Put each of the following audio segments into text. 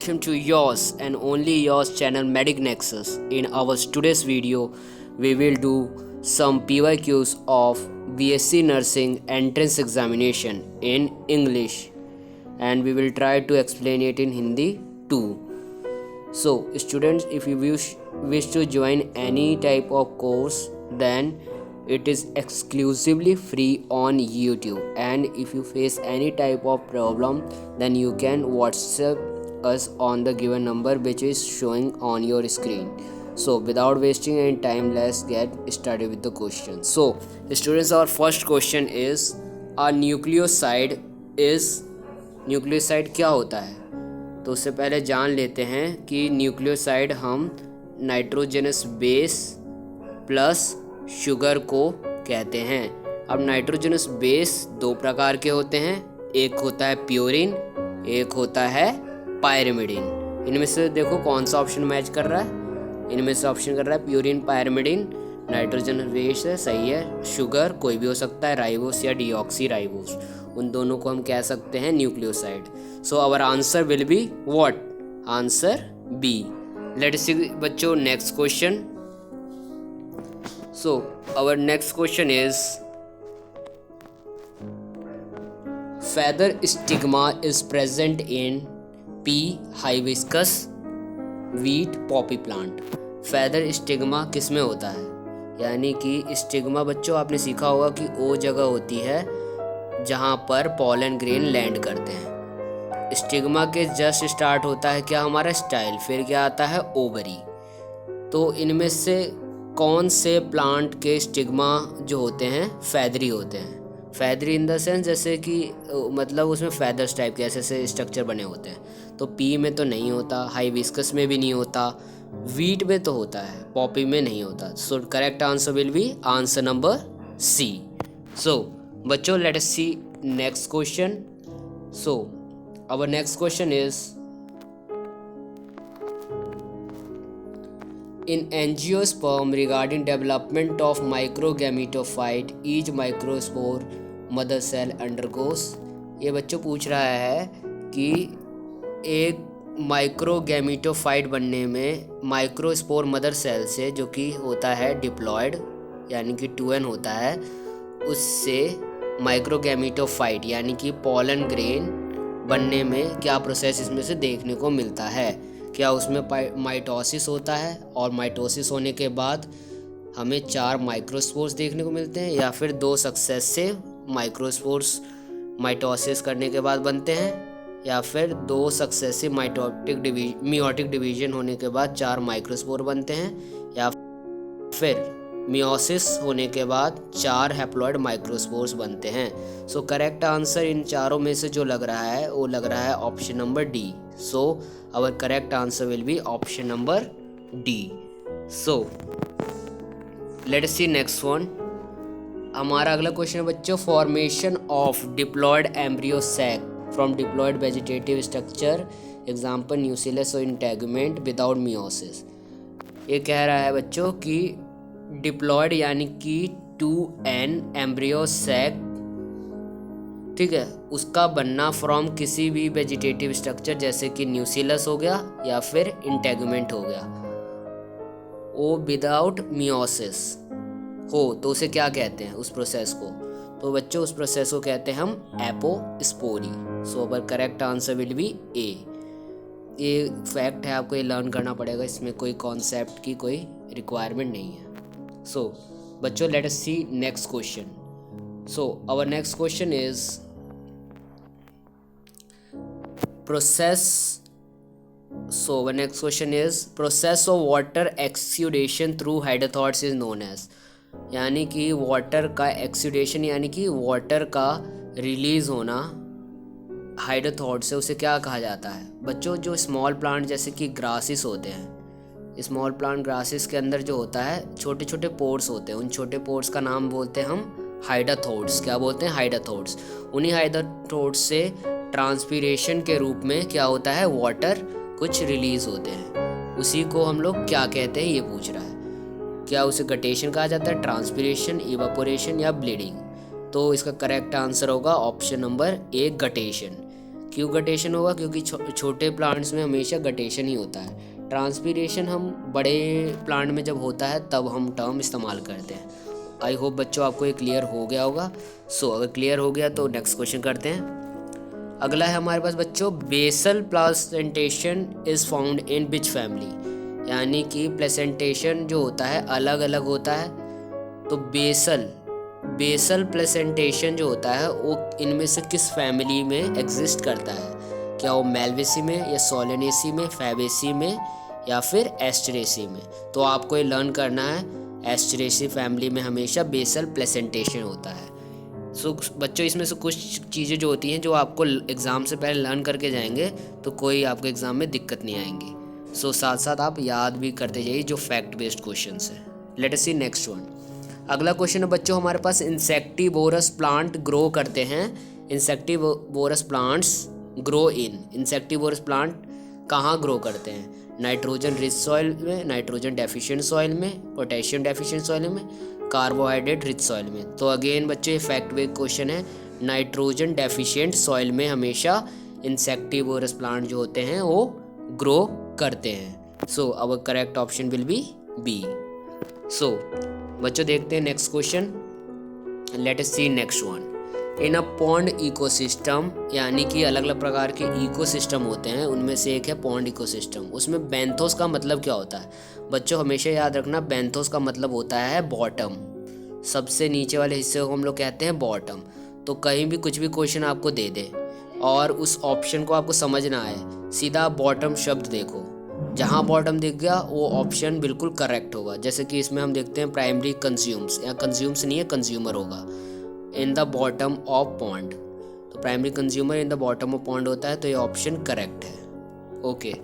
Welcome to yours and only yours channel Medic Nexus. In our today's video, we will do some PYQs of BSc Nursing entrance examination in English, and we will try to explain it in Hindi too. So, students, if you wish to join any type of course, then it is exclusively free on YouTube. And if you face any type of problem, then you can WhatsApp us on the given number which is showing on your screen. So, without wasting any time, let's get started with the question. So, students, our first question is a nucleoside क्या होता है? तो उससे पहले जान लेते हैं कि न्यूक्लियोसाइड हम नाइट्रोजनस बेस प्लस शुगर को कहते हैं। अब नाइट्रोजनस बेस दो प्रकार के होते हैं, एक होता है प्योरिन, एक होता है पायरिमिडिन। इनमें से देखो कौन सा ऑप्शन मैच कर रहा है। इनमें से ऑप्शन कर रहा है प्योरिन पायरिमिडिन, नाइट्रोजनस बेस है, सही है। शुगर कोई भी हो सकता है, राइबोस या डीऑक्सी राइबोस, उन दोनों को हम कह सकते हैं nucleoside. So our answer will be what? Answer B. Let's see बच्चों next question. So our next question is feather stigma is present in P. hibiscus wheat poppy plant। feather stigma किस में होता है? यानी कि स्टिग्मा बच्चों आपने सीखा होगा कि वो जगह होती है जहाँ पर पॉलन ग्रेन लैंड करते हैं। स्टिग्मा के जस्ट स्टार्ट होता है क्या? हमारा स्टाइल, फिर क्या आता है? ओवरी। तो इनमें से कौन से प्लांट के स्टिग्मा जो होते हैं फैदरी होते हैं? फैदरी इन द सेंस जैसे कि मतलब उसमें फैदर्स टाइप के ऐसे स्ट्रक्चर बने होते हैं। तो पी में तो नहीं होता, हाइबिस्कस में भी नहीं होता, वीट में तो होता है, पॉपी में नहीं होता। So correct answer will be answer number C. So बच्चों let us see next question. So our next question is in angiosperm regarding development of microgametophyte each microspore mother cell undergoes। ये बच्चों पूछ रहा है कि एक माइक्रोगैमेटोफाइट बनने में माइक्रोस्पोर मदर सेल से जो कि होता है डिप्लॉयड यानी कि 2n होता है, उससे माइक्रोगैमेटोफाइट यानी कि पॉलन ग्रेन बनने में क्या प्रोसेस इसमें से देखने को मिलता है? क्या उसमें माइटोसिस होता है और माइटोसिस होने के बाद हमें 4 माइक्रोस्पोर्स देखने को मिलते हैं, या फिर 2 सक्सेसिव माइक्रोस्पोर्स माइटोसिस करने के बाद बनते हैं, या फिर 2 सक्सेसिव मियोटिक डिवीजन होने के बाद 4 माइक्रोस्पोर बनते हैं, या फिर मियोसिस होने के बाद 4 हैप्लॉइड माइक्रोस्पोर्स बनते हैं। सो करेक्ट आंसर इन चारों में से जो लग रहा है वो लग रहा है option number D. So our correct answer will be option number D. So let us see next one. हमारा अगला क्वेश्चन है बच्चों, formation of diploid embryo sac from diploid vegetative structure, example nucellus और इंटेगुमेंट विदाउट मियोसिस। ये कह रहा है बच्चों कि डिप्लॉयड यानी कि 2n एम्ब्रियो सैक, ठीक है, उसका बनना फ्रॉम किसी भी वेजिटेटिव स्ट्रक्चर जैसे कि न्यूसिलस हो गया या फिर इंटेगुमेंट हो गया, वो विदाउट मियोसिस हो तो उसे क्या कहते हैं उस प्रोसेस को? तो बच्चों उस प्रोसेस को कहते हैं हम एपोस्पोरी। सो पर करेक्ट आंसर विल बी ए। ये फैक्ट है, आपको ये लर्न करना पड़ेगा, इसमें कोई कॉन्सेप्ट की कोई रिक्वायरमेंट नहीं है। सो बच्चों let us see next question. So our next question is process of water exudation through hydrothords is known as। यानी कि वाटर का एक्सुडेशन यानी कि वाटर का रिलीज होना हाइड्रोथॉर्ड से, उसे क्या कहा जाता है? बच्चों जो स्मॉल प्लांट जैसे कि ग्रासिस होते हैं, स्मॉल प्लांट ग्रासिस के अंदर जो होता है छोटे छोटे पोर्स होते हैं, उन छोटे पोर्स का नाम बोलते हैं हम हाइड्रोथॉर्ड्स। क्या बोलते हैं? हाइड्रोथॉर्ड्स। उन्हीं हाइड्रोथॉर्ड्स से ट्रांसपीरेशन के रूप में क्या होता है? वाटर कुछ रिलीज होते हैं, उसी को हम लोग क्या कहते हैं ये पूछ रहा है। क्या उसे गटेशन कहा जाता है, ट्रांसपीरेशन, इवापोरेशन या ब्लीडिंग? तो इसका करेक्ट आंसर होगा ऑप्शन नंबर ए, गटेशन। क्यों गटेशन होगा? क्योंकि छोटे प्लांट्स में हमेशा गटेशन ही होता है। ट्रांसपीरेशन हम बड़े प्लांट में जब होता है तब हम टर्म इस्तेमाल करते हैं। आई होप बच्चों आपको ये क्लियर हो गया होगा। अगर क्लियर हो गया तो नेक्स्ट क्वेश्चन करते हैं। अगला है हमारे पास बच्चों, basal placentation is found in which family, यानी कि प्लेसेंटेशन जो होता है अलग अलग होता है। तो बेसल प्लेसेंटेशन जो होता है वो इनमें से किस फैमिली में एग्जिस्ट करता है? क्या वो मेल्वेसी में, या सोलेनेसी में, फैबेसी में, या फिर एस्टरेसी में? तो आपको ये लर्न करना है, एस्टरेसी फैमिली में हमेशा बेसल प्लेसेंटेशन होता है। बच्चों इसमें से कुछ चीज़ें जो होती हैं जो आपको एग्ज़ाम से पहले लर्न करके जाएंगे तो कोई आपको एग्ज़ाम में दिक्कत नहीं आएंगी। साथ साथ आप याद भी करते जाइए जो फैक्ट बेस्ड क्वेश्चंस है। Let us see next one. अगला क्वेश्चन है बच्चों हमारे पास, इंसेक्टिवोरस प्लांट ग्रो करते हैं। Insectivorous plants grow in, insectivorous plant कहाँ ग्रो करते हैं? नाइट्रोजन रिच सॉइल में, नाइट्रोजन डेफिशिएंट सॉइल में, पोटेशियम डेफिशिएंट सॉइल में, कार्बोहाइड्रेट रिच सॉइल में। तो अगेन बच्चों ये फैक्ट बेस्ड क्वेश्चन है। नाइट्रोजन डेफिशिएंट सॉइल में हमेशा इंसेक्टिवोरस प्लांट जो होते हैं वो ग्रो करते हैं। So our correct option will be B. So बच्चों देखते हैं next question. Let us see next one. In a pond ecosystem, यानी कि अलग अलग प्रकार के इकोसिस्टम होते हैं, उनमें से एक है पॉन्ड इकोसिस्टम। उसमें बेंथोस का मतलब क्या होता है? बच्चों हमेशा याद रखना, बेंथोस का मतलब होता है बॉटम। सबसे नीचे वाले हिस्से को हम लोग कहते हैं बॉटम। तो कहीं भी कुछ भी क्वेश्चन आपको दे दे और उस ऑप्शन को आपको समझ ना आए, सीधा बॉटम शब्द देखो, जहाँ बॉटम दिख गया वो ऑप्शन बिल्कुल करेक्ट होगा। जैसे कि इसमें हम देखते हैं प्राइमरी कंज्यूम्स, या कंज्यूम्स नहीं है कंज्यूमर होगा, in the bottom of pond. तो primary consumer in the bottom of pond होता है, तो ये ऑप्शन करेक्ट है। ओके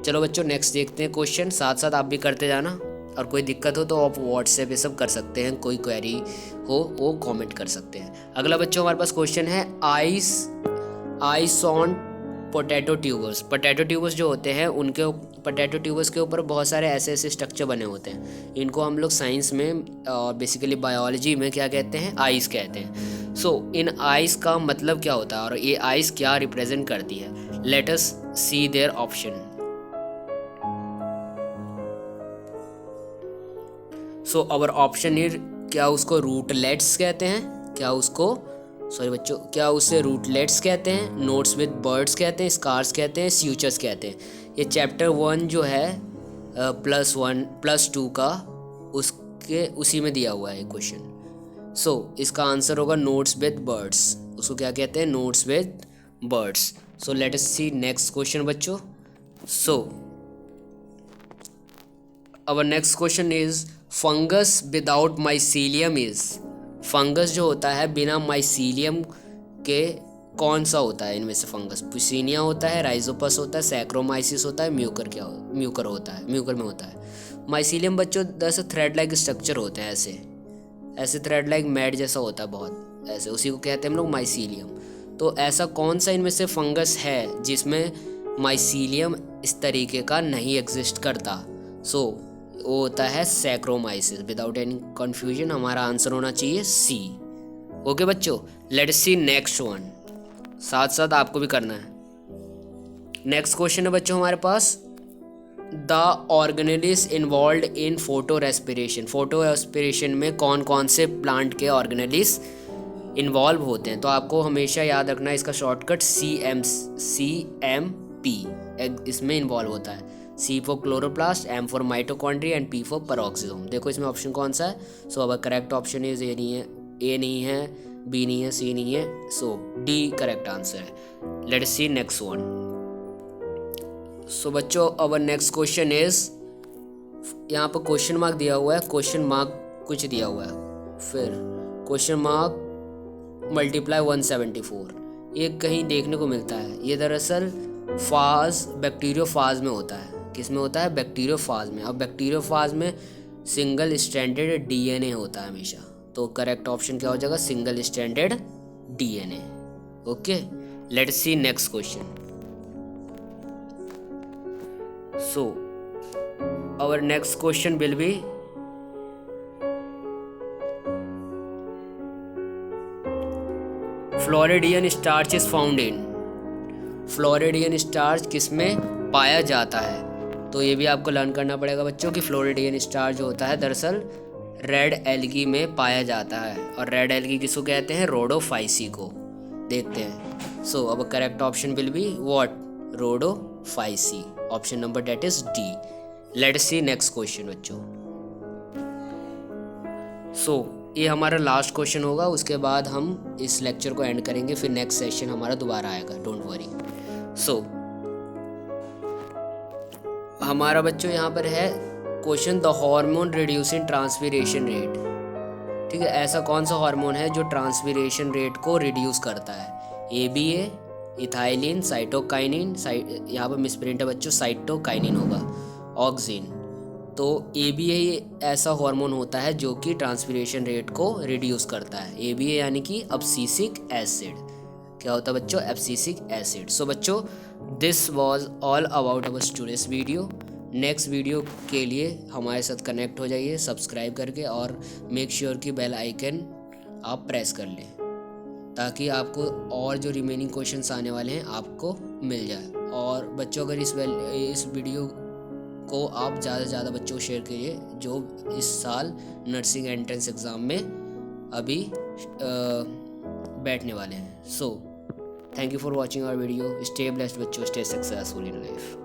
चलो बच्चों नेक्स्ट देखते हैं क्वेश्चन। साथ साथ आप भी करते जाना, और कोई दिक्कत हो तो आप व्हाट्सएप ये सब कर सकते हैं, कोई क्वेरी हो वो कमेंट कर सकते हैं। अगला बच्चों हमारे पास क्वेश्चन है, ice on potato tubers. Potato tubers जो होते हैं उनके पोटैटो ट्यूबर्स के ऊपर बहुत सारे ऐसे ऐसे स्ट्रक्चर बने होते हैं। इनको हम लोग साइंस में और बेसिकली बायोलॉजी में क्या कहते हैं? आइस कहते हैं। सो इन आइस का मतलब क्या होता है और ये आइस क्या रिप्रेजेंट करती है? Let us see there option. So our option is, क्या उसको रूटलेट्स कहते हैं? क्या उसे रूटलेट्स कहते हैं? नोट्स विद बर्ड्स कहते हैं? स्कार्स कहते हैं? स्यूचर्स कहते हैं? ये चैप्टर 1 जो है +1 +2 का उसी में दिया हुआ है क्वेश्चन। सो इसका आंसर होगा नोट्स विद बर्ड्स। उसको क्या कहते हैं? Notes with birds. So let us see next question बच्चों। So our next question is, fungus without mycelium is. Fungus जो होता है बिना माइसीलियम के कौन सा होता है? इनमें से फंगस पुसीनिया होता है, राइजोपस होता है, सैक्रोमाइसिस होता है, म्यूकर में होता है। माइसीलियम बच्चों दरअसल थ्रेड लाइक स्ट्रक्चर होते हैं, ऐसे थ्रेड लाइक मैट जैसा होता है बहुत ऐसे, उसी को कहते हैं हम लोग माइसीलियम। तो ऐसा कौन सा इनमें से फंगस है जिसमें माइसीलियम इस तरीके का नहीं एग्जिस्ट करता? सो वो होता है सैक्रोमाइसिस। विदाउट एनी कन्फ्यूजन हमारा आंसर होना चाहिए सी। ओके बच्चों लेट्स सी नेक्स्ट वन। साथ साथ आपको भी करना है। नेक्स्ट क्वेश्चन है बच्चों हमारे पास, the organelles involve in photo respiration में कौन कौन से प्लांट के ऑर्गेनेलिस इन्वॉल्व होते हैं? तो आपको हमेशा याद रखना है इसका शॉर्टकट CMP इसमें इन्वॉल्व होता है। C for chloroplast, M for mitochondria and P for peroxisome. देखो इसमें ऑप्शन कौन सा है? सो अब करेक्ट ऑप्शन इज A नहीं है, B नहीं है, C नहीं है, सो D करेक्ट आंसर है। Let's see next one. So बच्चों अवर नेक्स्ट क्वेश्चन इज, यहाँ पर क्वेश्चन मार्क दिया हुआ है, क्वेश्चन मार्क कुछ दिया हुआ है, फिर क्वेश्चन मार्क मल्टीप्लाई 174, ये कहीं देखने को मिलता है। ये दरअसल बैक्टीरियोफाज में होता है। किस में होता है? बैक्टीरियोफाज में। अब बैक्टीरियोफाज में सिंगल स्ट्रैंडेड DNA होता है हमेशा, तो करेक्ट ऑप्शन क्या हो जाएगा? Single stranded DNA। Okay let's see next question. So our next question will be, floridean starch is found in. Floridean starch किस में पाया जाता है? तो ये भी आपको लर्न करना पड़ेगा बच्चों कि फ्लोरिडियन स्टार जो होता है दरअसल रेड एल्गी में पाया जाता है, और रेड एल्गी किसको कहते हैं? रोडोफाइसी को। देखते हैं। सो अब correct option will be what? Rhodophyceae. Option number that is D. Let's see next question बच्चों। सो ये हमारा लास्ट क्वेश्चन होगा, उसके बाद हम इस लेक्चर को एंड करेंगे, फिर नेक्स्ट सेशन हमारा दोबारा आएगा, डोंट वरी। सो हमारा बच्चों यहाँ पर है question, the hormone reducing transpiration rate. ठीक है, ऐसा कौन सा हार्मोन है जो ट्रांसपिरेशन रेट को रिड्यूस करता है? ABA, इथाइलिन, साइटोकाइनिन, यहाँ पर मिसप्रिंट है बच्चों, साइटोकाइनिन होगा, ऑक्सिन। तो ABA ऐसा हार्मोन होता है जो कि ट्रांसपिरेशन रेट को रिड्यूस करता है। ABA यानी कि एब्सिसिक एसिड। क्या होता है बच्चों? Abscisic acid. सो बच्चों this was all about our today's video. Next video के लिए हमारे साथ कनेक्ट हो जाइए सब्सक्राइब करके, और मेक श्योर कि बेल आइकन आप प्रेस कर लें ताकि आपको और जो रिमेनिंग क्वेश्चंस आने वाले हैं आपको मिल जाए। और बच्चों अगर इस वीडियो को आप ज़्यादा से ज़्यादा बच्चों को शेयर करिए जो इस साल नर्सिंग एंट्रेंस एग्ज़ाम में अभी बैठने वाले हैं। So thank you for watching our video. Stay blessed बच्चों, स्टे सक्सेसफुल इन लाइफ।